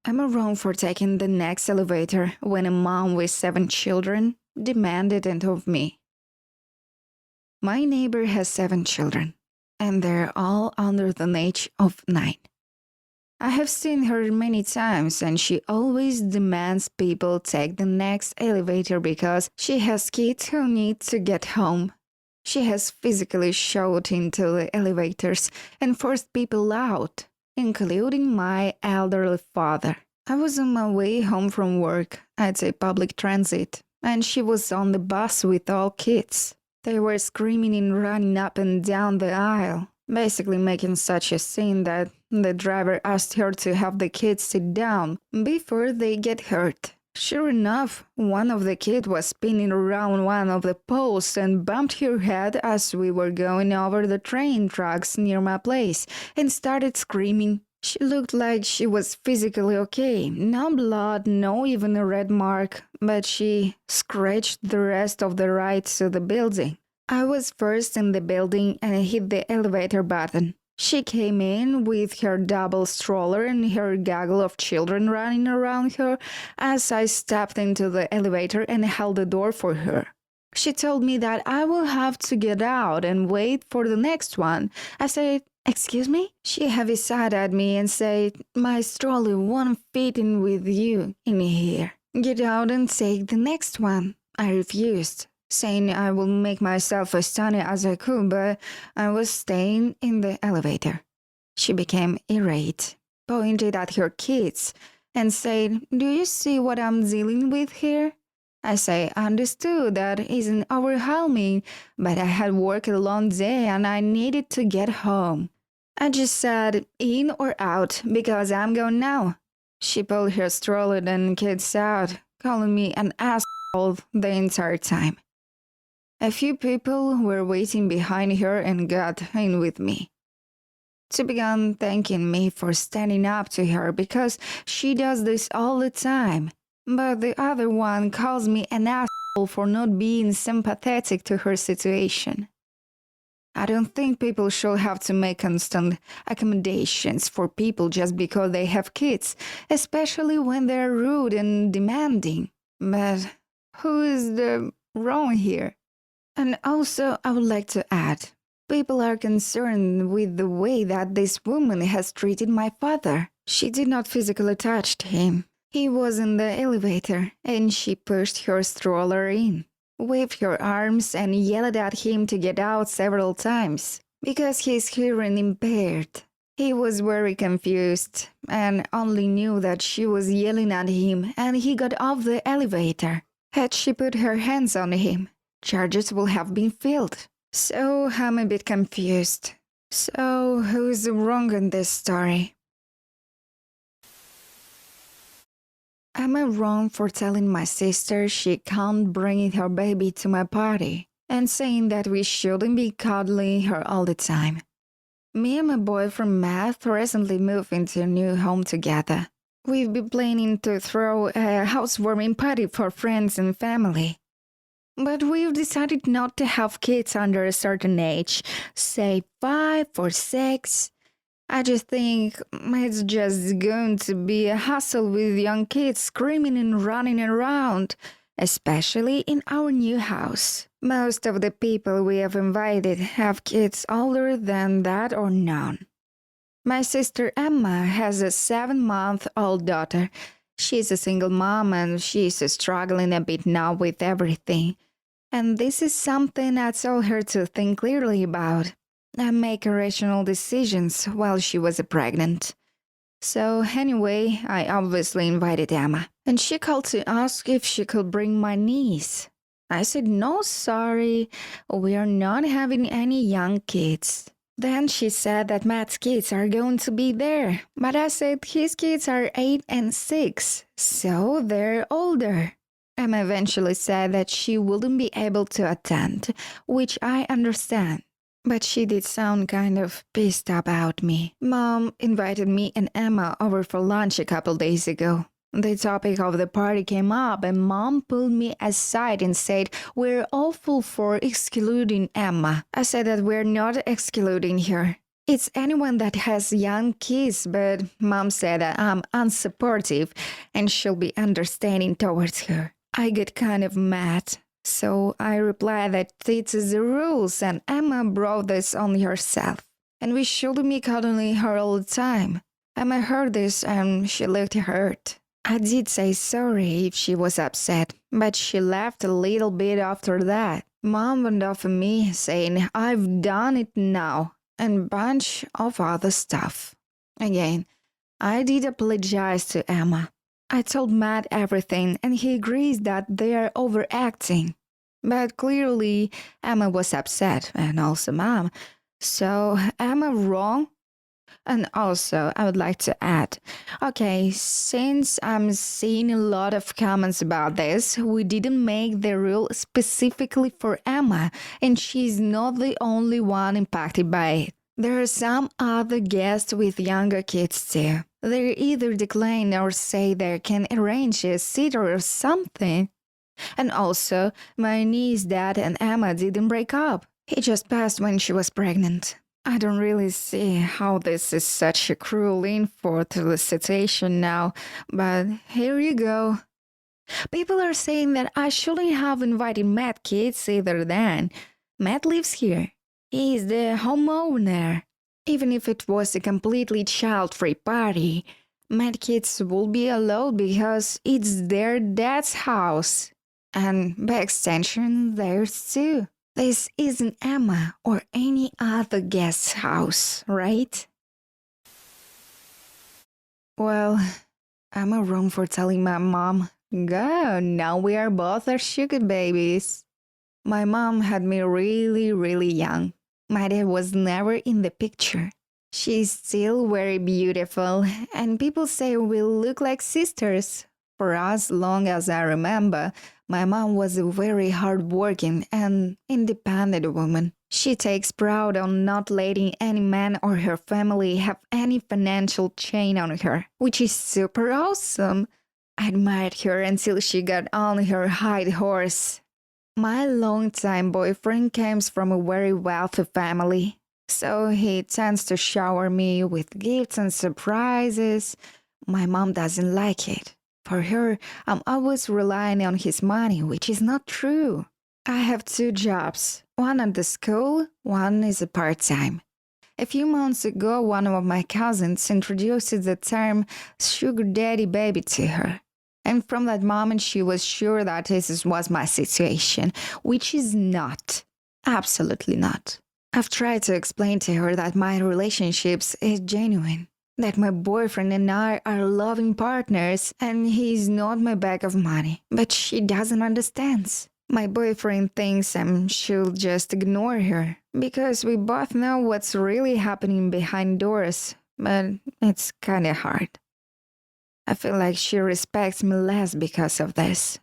Am I wrong for taking the next elevator when a mom with 7 children demanded it of me? My neighbor has 7 children, and they're all under the age of 9. I have seen her many times, and she always demands people take the next elevator because she has kids who need to get home. She has physically shoved into the elevators and forced people out, including my elderly father. I was on my way home from work. I'd take public transit, and she was on the bus with all kids. They were screaming and running up and down the aisle, basically making such a scene that the driver asked her to have the kids sit down before they get hurt. Sure enough, one of the kids was spinning around one of the poles and bumped her head as we were going over the train tracks near my place and started screaming. She looked like she was physically okay. No blood, no even a red mark, but she scratched the rest of the ride to the building. I was first in the building and I hit the elevator button. She came in with her double stroller and her gaggle of children running around her as I stepped into the elevator and held the door for her. She told me that I will have to get out and wait for the next one. I said, "Excuse me?" She heavy-sighed at me and said, "My stroller won't fit in with you in here. Get out and take the next one." I refused, saying I would make myself as tiny as I could, but I was staying in the elevator. She became irate, pointed at her kids, and said, "Do you see what I'm dealing with here?" I say, understood that isn't overwhelming, but I had worked a long day and I needed to get home. I just said, "In or out, because I'm going now." She pulled her stroller and kids out, calling me an asshole the entire time. A few people were waiting behind her and got in with me. She began thanking me for standing up to her because she does this all the time. But the other one calls me an asshole for not being sympathetic to her situation. I don't think people should have to make constant accommodations for people just because they have kids, especially when they're rude and demanding. But who is the wrong here? And also, I would like to add, people are concerned with the way that this woman has treated my father. She did not physically touch him. He was in the elevator, and she pushed her stroller in, waved her arms, and yelled at him to get out several times, because he's hearing impaired. He was very confused, and only knew that she was yelling at him, and he got off the elevator. Had she put her hands on him, charges would have been filed. So I'm a bit confused. So who's wrong in this story? Am I wrong for telling my sister she can't bring her baby to my party and saying that we shouldn't be cuddling her all the time? Me and my boyfriend Matt recently moved into a new home together. We've been planning to throw a housewarming party for friends and family. But we've decided not to have kids under a certain age, say 5 or 6. I just think it's just going to be a hassle with young kids screaming and running around, especially in our new house. Most of the people we have invited have kids older than that or none. My sister Emma has a 7-month-old daughter. She's a single mom and she's struggling a bit now with everything. And this is something I told her to think clearly about and make rational decisions while she was pregnant. So anyway, I obviously invited Emma, and she called to ask if she could bring my niece. I said, "No, sorry, we are not having any young kids." Then she said that Matt's kids are going to be there, but I said his kids are 8 and 6, so they're older. Emma eventually said that she wouldn't be able to attend, which I understand. But she did sound kind of pissed about me. Mom invited me and Emma over for lunch a couple days ago. The topic of the party came up and Mom pulled me aside and said, "We're awful for excluding Emma." I said that we're not excluding her. It's anyone that has young kids, but mom said that I'm unsupportive and she'll be understanding towards her. I get kind of mad. So I reply that it's the rules and Emma brought this on herself. And we shouldn't be cuddling her all the time. Emma heard this and she looked hurt. I did say sorry if she was upset, but she laughed a little bit after that. Mom went off at me saying I've done it now and bunch of other stuff. Again, I did apologize to Emma. I told Matt everything and he agrees that they are overacting. But clearly, Emma was upset and also Mom. So, am I wrong? And also, I would like to add, okay, since I'm seeing a lot of comments about this, we didn't make the rule specifically for Emma, and she's not the only one impacted by it. There are some other guests with younger kids too. They either decline or say they can arrange a sitter or something. And also, my niece, dad, and Emma didn't break up. He just passed when she was pregnant. I don't really see how this is such a cruel info to the situation now, but here you go. People are saying that I shouldn't have invited Matt kids either then. Matt lives here. He's the homeowner. Even if it was a completely child-free party, Matt kids will be allowed because it's their dad's house. And by extension, theirs too. This isn't Emma or any other guest's house, right? Well, am I wrong for telling my mom? God, now we are both our sugar babies. My mom had me really, really young. My dad was never in the picture. She's still very beautiful, and people say we look like sisters. For as long as I remember, my mom was a very hardworking and independent woman. She takes pride on not letting any man or her family have any financial chain on her, which is super awesome. I admired her until she got on her high horse. My longtime boyfriend comes from a very wealthy family, so he tends to shower me with gifts and surprises. My mom doesn't like it. For her, I'm always relying on his money, which is not true. I have 2 jobs, one at the school, one is a part-time. A few months ago, one of my cousins introduced the term sugar daddy baby to her. And from that moment, she was sure that this was my situation, which is not. Absolutely not. I've tried to explain to her that my relationships is genuine. That my boyfriend and I are loving partners and he's not my bag of money. But she doesn't understand. My boyfriend thinks I should just ignore her because we both know what's really happening behind doors, but it's kinda hard. I feel like she respects me less because of this.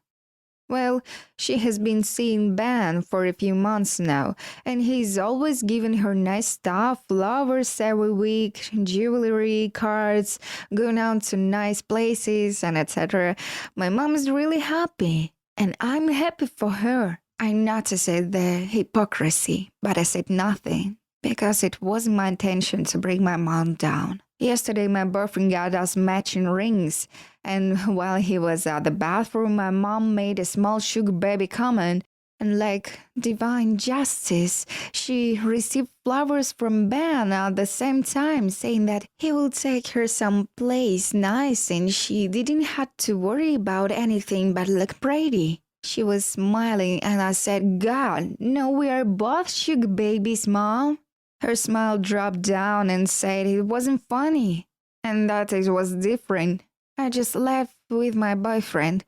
Well, she has been seeing Ben for a few months now, and he's always giving her nice stuff, flowers every week, jewelry, cards, going out to nice places, and etc. My mom is really happy, and I'm happy for her. I noticed the hypocrisy, but I said nothing, because it wasn't my intention to bring my mom down. Yesterday, my boyfriend got us matching rings, and while he was at the bathroom, my mom made a small sugar baby comment, and like divine justice, she received flowers from Ben at the same time, saying that he will take her someplace nice and she didn't have to worry about anything but look pretty. She was smiling, and I said, God, no, we are both sugar babies, Mom. Her smile dropped down and said it wasn't funny, and that it was different. I just left with my boyfriend,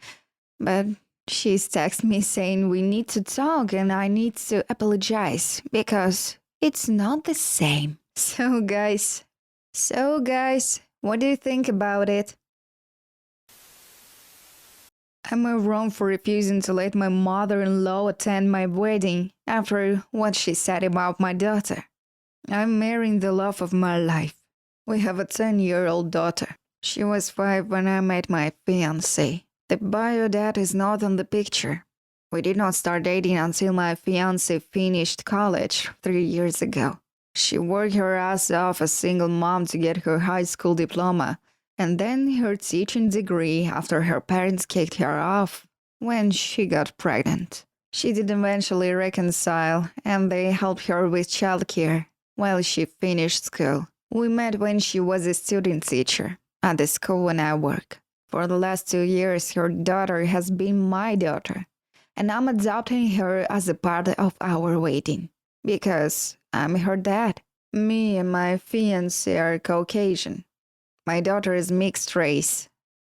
but she's texted me saying we need to talk and I need to apologize because it's not the same. So guys, what do you think about it? Am I wrong for refusing to let my mother-in-law attend my wedding after what she said about my daughter? I'm marrying the love of my life. We have a 10-year-old daughter. She was 5 when I met my fiancé. The bio dad is not on the picture. We did not start dating until my fiancé finished college 3 years ago. She worked her ass off as a single mom to get her high school diploma and then her teaching degree after her parents kicked her off when she got pregnant. She did eventually reconcile, and they helped her with childcare while she finished school. We met when she was a student teacher at the school when I work. For the last 2 years, her daughter has been my daughter, and I'm adopting her as a part of our wedding because I'm her dad. Me and my fiancé are Caucasian. My daughter is mixed race.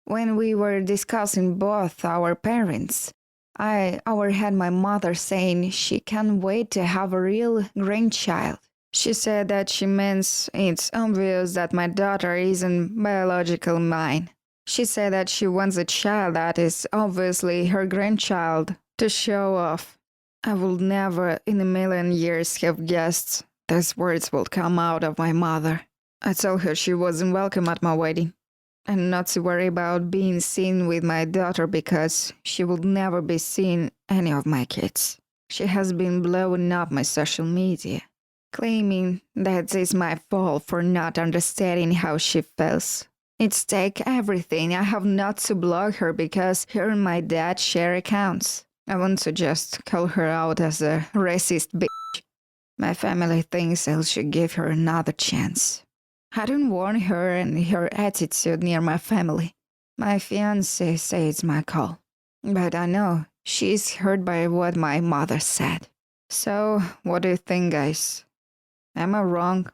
When we were discussing both our parents, I overheard my mother saying she can't wait to have a real grandchild. She said that she means it's obvious that my daughter isn't biological mine. She said that she wants a child that is obviously her grandchild to show off. I would never in a million years have guessed those words would come out of my mother. I told her she wasn't welcome at my wedding, and not to worry about being seen with my daughter because she would never be seeing any of my kids. She has been blowing up my social media, claiming that it's my fault for not understanding how she feels. It's take everything. I have not to block her because her and my dad share accounts. I want to just call her out as a racist bitch. My family thinks I should give her another chance. I don't want her and her attitude near my family. My fiancé says it's my call, but I know she's hurt by what my mother said. So, what do you think, guys? Am I wrong?